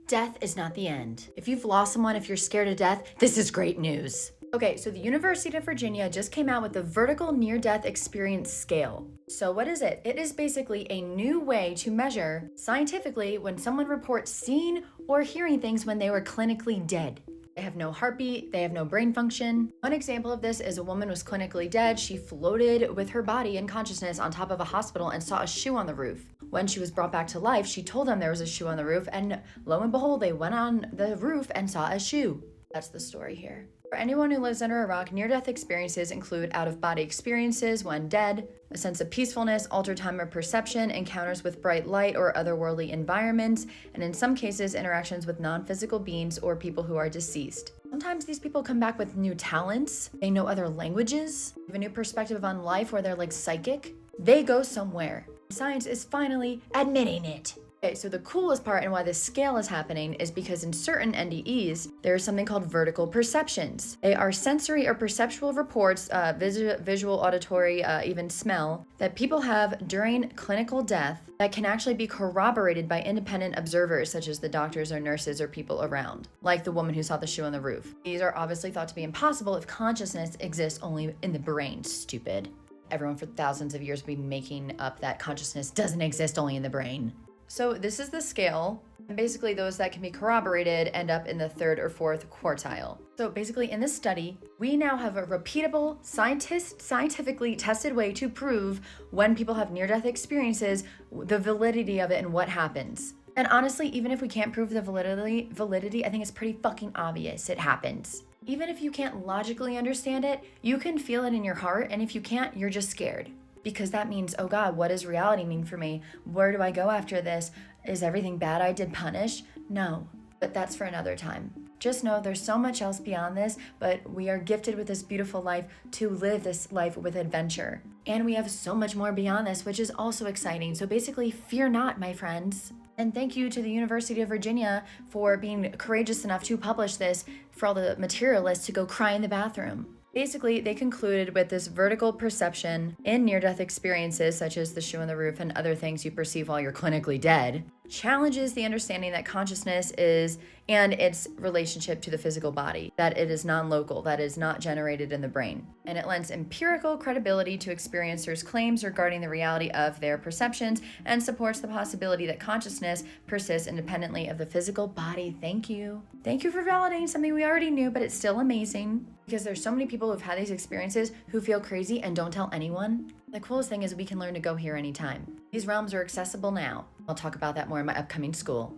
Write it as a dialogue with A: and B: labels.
A: Death is not the end. If you've lost someone, if you're scared of death, this is great news. Okay, so the University of Virginia just came out with the Vertical Near-Death Experience Scale. So what is it? It is basically a new way to measure scientifically when someone reports seeing or hearing things when they were clinically dead. They have no heartbeat, they have no brain function. One example of this is a woman was clinically dead. She floated with her body and consciousness on top of a hospital and saw a shoe on the roof. When she was brought back to life, she told them there was a shoe on the roof, and lo and behold, they went on the roof and saw a shoe. That's the story here. For anyone who lives under a rock, near-death experiences include out-of-body experiences when dead, a sense of peacefulness, altered time of perception, encounters with bright light or otherworldly environments, and in some cases, interactions with non-physical beings or people who are deceased. Sometimes these people come back with new talents, they know other languages, have a new perspective on life where they're like psychic. They go somewhere. Science is finally admitting it. Okay, so the coolest part and why this scale is happening is because in certain NDEs, there is something called vertical perceptions. They are sensory or perceptual reports, visual, auditory, even smell, that people have during clinical death that can actually be corroborated by independent observers, such as the doctors or nurses or people around, like the woman who saw the shoe on the roof. These are obviously thought to be impossible if consciousness exists only in the brain, stupid. Everyone for thousands of years will be making up that consciousness doesn't exist only in the brain. So this is the scale, and basically those that can be corroborated end up in the third or fourth quartile. So basically in this study, we now have a repeatable, scientifically tested way to prove when people have near-death experiences, the validity of it and what happens. And honestly, even if we can't prove the validity, I think it's pretty fucking obvious it happens. Even if you can't logically understand it, you can feel it in your heart, and if you can't, you're just scared. Because that means, oh God, what does reality mean for me? Where do I go after this? Is everything bad I did punished? No, but that's for another time. Just know there's so much else beyond this, but we are gifted with this beautiful life to live this life with adventure. And we have so much more beyond this, which is also exciting. So basically, fear not, my friends. And thank you to the University of Virginia for being courageous enough to publish this for all the materialists to go cry in the bathroom. Basically, they concluded with this vertical perception in near-death experiences, such as the shoe on the roof and other things you perceive while you're clinically dead, challenges the understanding that consciousness is and its relationship to the physical body, that it is non-local, that is not generated in the brain. And it lends empirical credibility to experiencers' claims regarding the reality of their perceptions and supports the possibility that consciousness persists independently of the physical body. Thank you. Thank you for validating something we already knew, but it's still amazing because there's so many people who've had these experiences who feel crazy and don't tell anyone. The coolest thing is we can learn to go here anytime. These realms are accessible now. I'll talk about that more in my upcoming school.